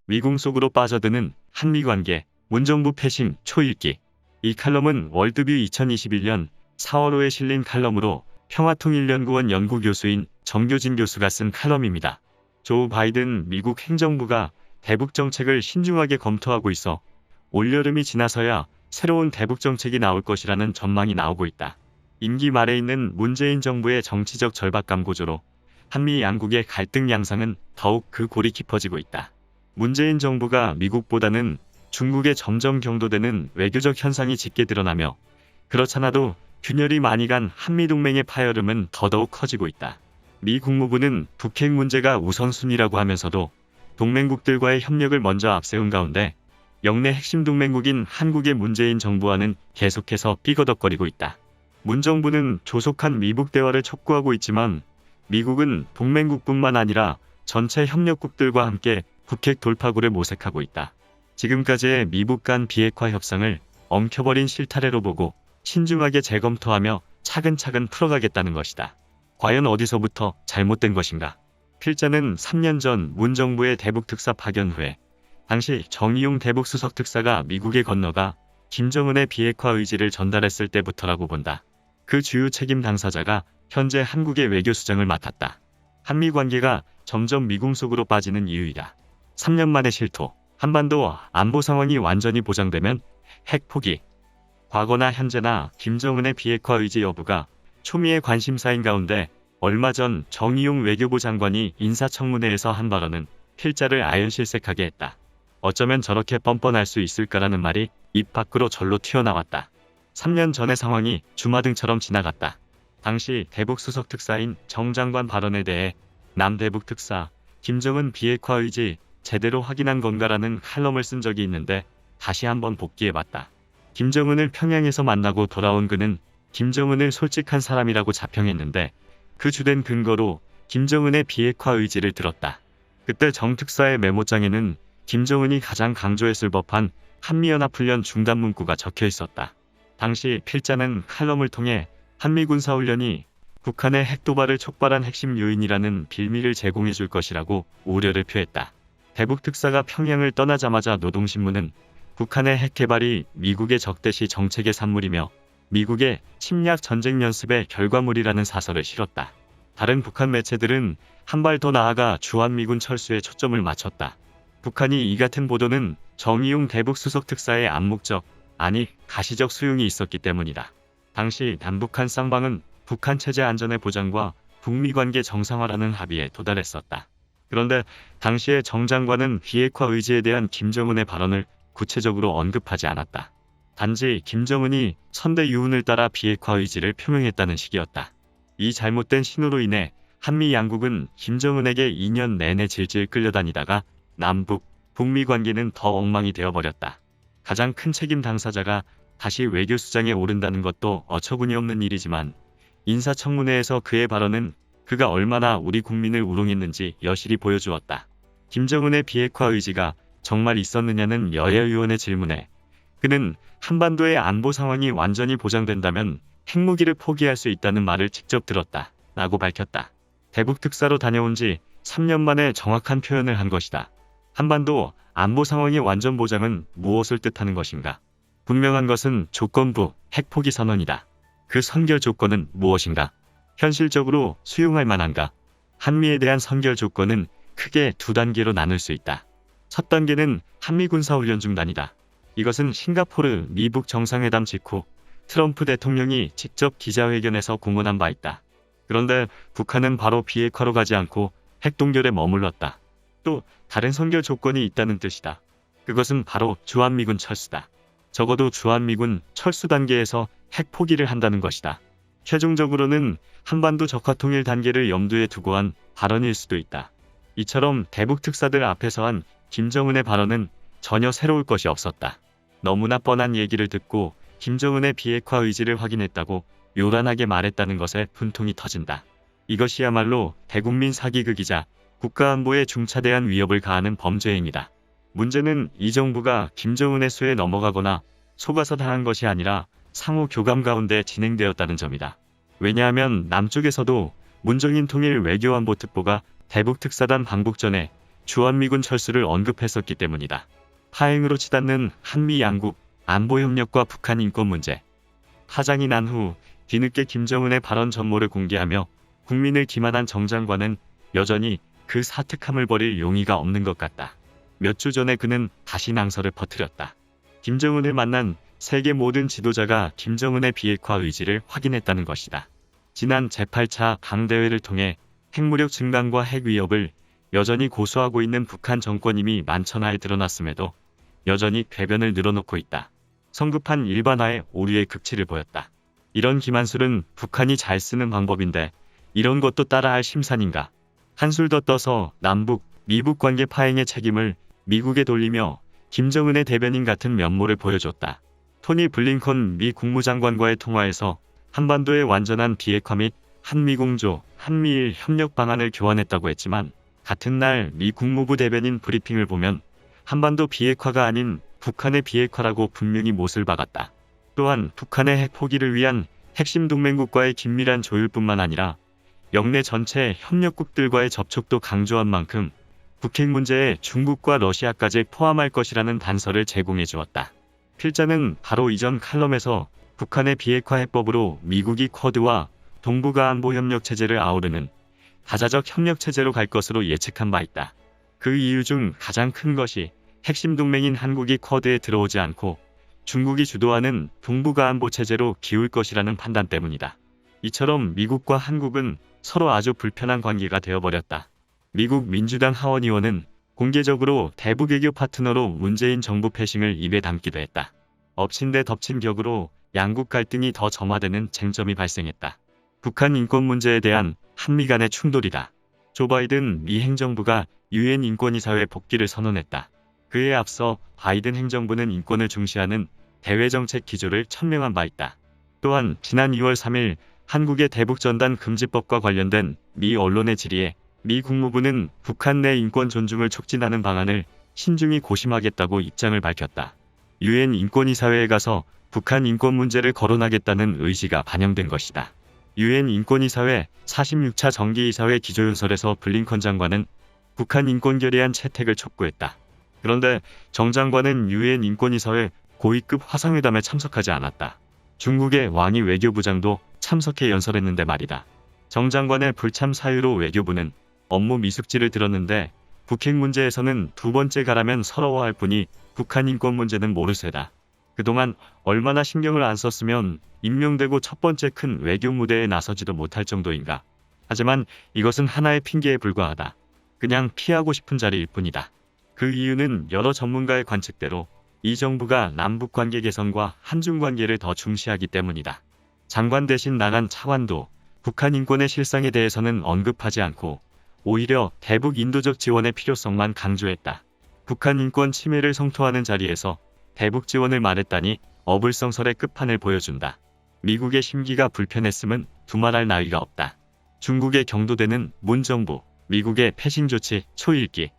미궁 속으로 빠져드는 한미관계, 문정부 패싱 초읽기. 이 칼럼은 월드뷰 2021년 4월호에 실린 칼럼으로 평화통일연구원 연구교수인 정교진 교수가 쓴 칼럼입니다. 조 바이든 미국 행정부가 대북 정책을 신중하게 검토하고 있어 올여름이 지나서야 새로운 대북 정책이 나올 것이라는 전망이 나오고 있다. 임기 말에 있는 문재인 정부의 정치적 절박감 고조로 한미 양국의 갈등 양상은 더욱 그 골이 깊어지고 있다. 문재인 정부가 미국보다는 중국에 점점 경도되는 외교적 현상이 짙게 드러나며 그렇잖아도 균열이 많이 간 한미동맹의 파열음은 더더욱 커지고 있다. 미 국무부는 북핵 문제가 우선순위라고 하면서도 동맹국들과의 협력을 먼저 앞세운 가운데 영내 핵심 동맹국인 한국의 문재인 정부와는 계속해서 삐거덕거리고 있다. 문 정부는 조속한 미북 대화를 촉구하고 있지만 미국은 동맹국뿐만 아니라 전체 협력국들과 함께 북핵 돌파구를 모색하고 있다. 지금까지의 미북 간 비핵화 협상을 엉켜버린 실타래로 보고 신중하게 재검토하며 차근차근 풀어가겠다는 것이다. 과연 어디서부터 잘못된 것인가? 필자는 3년 전 문 정부의 대북 특사 파견 후에 당시 정의용 대북 수석 특사가 미국에 건너가 김정은의 비핵화 의지를 전달했을 때부터라고 본다. 그 주요 책임 당사자가 현재 한국의 외교수장을 맡았다. 한미 관계가 점점 미궁 속으로 빠지는 이유이다. 3년 만의 실토, 한반도 안보 상황이 완전히 보장되면 핵 포기, 과거나 현재나 김정은의 비핵화 의지 여부가 초미의 관심사인 가운데 얼마 전 정의용 외교부 장관이 인사청문회에서 한 발언은 필자를 아연실색하게 했다. 어쩌면 저렇게 뻔뻔할 수 있을까라는 말이 입 밖으로 절로 튀어나왔다. 3년 전의 상황이 주마등처럼 지나갔다. 당시 대북 수석 특사인 정 장관 발언에 대해 남 대북 특사, 김정은 비핵화 의지 제대로 확인한 건가라는 칼럼을 쓴 적이 있는데 다시 한번 복기해봤다. 김정은을 평양에서 만나고 돌아온 그는 김정은을 솔직한 사람이라고 자평했는데 그 주된 근거로 김정은의 비핵화 의지를 들었다. 그때 정 특사의 메모장에는 김정은이 가장 강조했을 법한 한미연합훈련 중단 문구가 적혀 있었다. 당시 필자는 칼럼을 통해 한미군사훈련이 북한의 핵도발을 촉발한 핵심 요인이라는 빌미를 제공해 줄 것이라고 우려를 표했다. 대북 특사가 평양을 떠나자마자 노동신문은 북한의 핵 개발이 미국의 적대시 정책의 산물이며 미국의 침략 전쟁 연습의 결과물이라는 사설을 실었다. 다른 북한 매체들은 한 발 더 나아가 주한미군 철수에 초점을 맞췄다. 북한이 이 같은 보도는 정의용 대북 수석 특사의 암묵적, 아니 가시적 수용이 있었기 때문이다. 당시 남북한 쌍방은 북한 체제 안전의 보장과 북미 관계 정상화라는 합의에 도달했었다. 그런데 당시의 정 장관은 비핵화 의지에 대한 김정은의 발언을 구체적으로 언급하지 않았다. 단지 김정은이 선대 유운을 따라 비핵화 의지를 표명했다는 식이었다. 이 잘못된 신호로 인해 한미 양국은 김정은에게 2년 내내 질질 끌려다니다가 남북, 북미 관계는 더 엉망이 되어버렸다. 가장 큰 책임 당사자가 다시 외교수장에 오른다는 것도 어처구니 없는 일이지만 인사청문회에서 그의 발언은 그가 얼마나 우리 국민을 우롱했는지 여실히 보여주었다. 김정은의 비핵화 의지가 정말 있었느냐는 여야 의원의 질문에 그는 한반도의 안보 상황이 완전히 보장된다면 핵무기를 포기할 수 있다는 말을 직접 들었다 라고 밝혔다. 대북 특사로 다녀온 지 3년 만에 정확한 표현을 한 것이다. 한반도 안보 상황의 완전 보장은 무엇을 뜻하는 것인가? 분명한 것은 조건부 핵 포기 선언이다. 그 선결 조건은 무엇인가? 현실적으로 수용할 만한가? 한미에 대한 선결 조건은 크게 두 단계로 나눌 수 있다. 첫 단계는 한미 군사훈련 중단이다. 이것은 싱가포르 미북 정상회담 직후 트럼프 대통령이 직접 기자회견에서 공언한 바 있다. 그런데 북한은 바로 비핵화로 가지 않고 핵동결에 머물렀다. 또 다른 선결 조건이 있다는 뜻이다. 그것은 바로 주한미군 철수다. 적어도 주한미군 철수 단계에서 핵 포기를 한다는 것이다. 최종적으로는 한반도 적화통일 단계를 염두에 두고 한 발언일 수도 있다. 이처럼 대북 특사들 앞에서 한 김정은의 발언은 전혀 새로울 것이 없었다. 너무나 뻔한 얘기를 듣고 김정은의 비핵화 의지를 확인했다고 요란하게 말했다는 것에 분통이 터진다. 이것이야말로 대국민 사기극이자 국가안보에 중차대한 위협을 가하는 범죄 행위다. 문제는 이 정부가 김정은의 수에 넘어가거나 속아서 당한 것이 아니라 상호 교감 가운데 진행되었다는 점이다. 왜냐하면 남쪽에서도 문정인 통일 외교안보 특보가 대북 특사단 방북 전에 주한미군 철수를 언급했었기 때문이다. 파행으로 치닫는 한미 양국 안보협력과 북한 인권 문제. 파장이 난 후 뒤늦게 김정은의 발언 전모를 공개하며 국민을 기만한 정 장관은 여전히 그 사특함을 버릴 용의가 없는 것 같다. 몇 주 전에 그는 다시 낭설을 퍼뜨렸다. 김정은을 만난 세계 모든 지도자가 김정은의 비핵화 의지를 확인했다는 것이다. 지난 제8차 당대회를 통해 핵무력 증강과 핵 위협을 여전히 고수하고 있는 북한 정권임이 만천하에 드러났음에도 여전히 궤변을 늘어놓고 있다. 성급한 일반화의 오류의 극치를 보였다. 이런 기만술은 북한이 잘 쓰는 방법인데 이런 것도 따라할 심산인가. 한술 더 떠서 남북, 미북 관계 파행의 책임을 미국에 돌리며 김정은의 대변인 같은 면모를 보여줬다. 토니 블링컨 미 국무장관과의 통화에서 한반도의 완전한 비핵화 및 한미공조, 한미일 협력 방안을 교환했다고 했지만 같은 날 미 국무부 대변인 브리핑을 보면 한반도 비핵화가 아닌 북한의 비핵화라고 분명히 못을 박았다. 또한 북한의 핵 포기를 위한 핵심 동맹국과의 긴밀한 조율뿐만 아니라 영내 전체 협력국들과의 접촉도 강조한 만큼 북핵 문제에 중국과 러시아까지 포함할 것이라는 단서를 제공해 주었다. 필자는 바로 이전 칼럼에서 북한의 비핵화 해법으로 미국이 쿼드와 동북아 안보 협력 체제를 아우르는 다자적 협력 체제로 갈 것으로 예측한 바 있다. 그 이유 중 가장 큰 것이 핵심 동맹인 한국이 쿼드에 들어오지 않고 중국이 주도하는 동북아 안보 체제로 기울 것이라는 판단 때문이다. 이처럼 미국과 한국은 서로 아주 불편한 관계가 되어버렸다. 미국 민주당 하원 의원은 공개적으로 대북 외교 파트너로 문재인 정부 패싱을 입에 담기도 했다. 엎친 데 덮친 격으로 양국 갈등이 더 점화되는 쟁점이 발생했다. 북한 인권 문제에 대한 한미 간의 충돌이다. 조 바이든 미 행정부가 유엔 인권이사회 복귀를 선언했다. 그에 앞서 바이든 행정부는 인권을 중시하는 대외정책 기조를 천명한 바 있다. 또한 지난 2월 3일 한국의 대북전단 금지법과 관련된 미 언론의 질의에 미 국무부는 북한 내 인권 존중을 촉진하는 방안을 신중히 고심하겠다고 입장을 밝혔다. 유엔 인권이사회에 가서 북한 인권 문제를 거론하겠다는 의지가 반영된 것이다. 유엔 인권이사회 46차 정기이사회 기조연설에서 블링컨 장관은 북한 인권 결의안 채택을 촉구했다. 그런데 정 장관은 유엔 인권이사회 고위급 화상회담에 참석하지 않았다. 중국의 왕이 외교부장도 참석해 연설했는데 말이다. 정 장관의 불참 사유로 외교부는 업무 미숙지를 들었는데 북핵 문제에서는 두 번째 가라면 서러워할 뿐이 북한 인권 문제는 모르쇠다. 그동안 얼마나 신경을 안 썼으면 임명되고 첫 번째 큰 외교 무대에 나서지도 못할 정도인가. 하지만 이것은 하나의 핑계에 불과하다. 그냥 피하고 싶은 자리일 뿐이다. 그 이유는 여러 전문가의 관측대로 이 정부가 남북관계 개선과 한중관계를 더 중시하기 때문이다. 장관 대신 나간 차관도 북한 인권의 실상에 대해서는 언급하지 않고 오히려 대북 인도적 지원의 필요성만 강조했다. 북한 인권 침해를 성토하는 자리에서 대북 지원을 말했다니 어불성설의 끝판을 보여준다. 미국의 심기가 불편했음은 두말할 나위가 없다. 중국의 경도되는 문 정부, 미국의 패싱 조치 초읽기.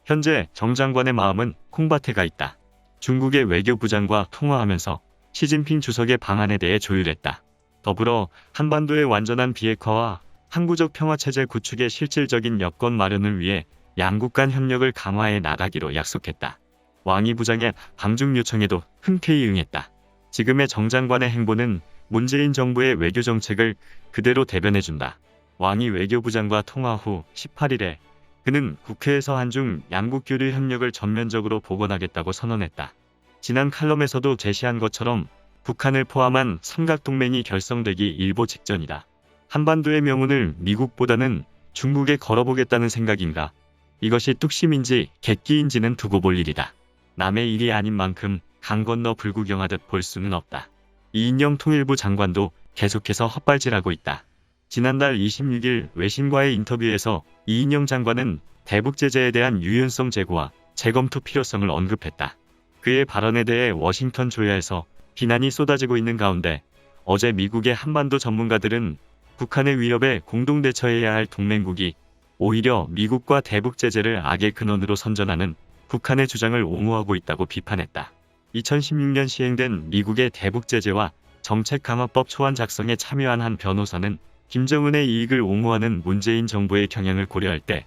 현재 정 장관의 마음은 콩밭에 가 있다. 중국의 외교부장과 통화하면서 시진핑 주석의 방안에 대해 조율했다. 더불어 한반도의 완전한 비핵화와 항구적 평화체제 구축의 실질적인 여건 마련을 위해 양국 간 협력을 강화해 나가기로 약속했다. 왕이 부장의 방중 요청에도 흔쾌히 응했다. 지금의 정 장관의 행보는 문재인 정부의 외교 정책을 그대로 대변해준다. 왕이 외교부장과 통화 후 18일에 그는 국회에서 한중 양국 교류 협력을 전면적으로 복원하겠다고 선언했다. 지난 칼럼에서도 제시한 것처럼 북한을 포함한 삼각동맹이 결성되기 일보 직전이다. 한반도의 명운을 미국보다는 중국에 걸어보겠다는 생각인가? 이것이 뚝심인지 객기인지는 두고 볼 일이다. 남의 일이 아닌 만큼 강 건너 불구경하듯 볼 수는 없다. 이인영 통일부 장관도 계속해서 헛발질하고 있다. 지난달 26일 외신과의 인터뷰에서 이인영 장관은 대북 제재에 대한 유연성 제고와 재검토 필요성을 언급했다. 그의 발언에 대해 워싱턴 조야에서 비난이 쏟아지고 있는 가운데 어제 미국의 한반도 전문가들은 북한의 위협에 공동 대처해야 할 동맹국이 오히려 미국과 대북 제재를 악의 근원으로 선전하는 북한의 주장을 옹호하고 있다고 비판했다. 2016년 시행된 미국의 대북 제재와 정책 강화법 초안 작성에 참여한 한 변호사는 김정은의 이익을 옹호하는 문재인 정부의 경향을 고려할 때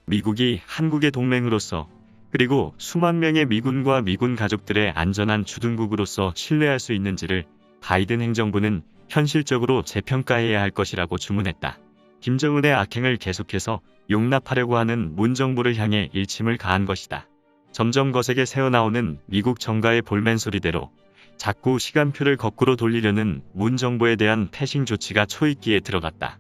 미국이 한국의 동맹으로서 그리고 수만 명의 미군과 미군 가족들의 안전한 주둔국으로서 신뢰할 수 있는지를 바이든 행정부는 현실적으로 재평가해야 할 것이라고 주문했다. 김정은의 악행을 계속해서 용납하려고 하는 문 정부를 향해 일침을 가한 것이다. 점점 거세게 새어나오는 미국 정가의 볼멘 소리대로 자꾸 시간표를 거꾸로 돌리려는 문 정부에 대한 패싱 조치가 초입기에 들어갔다.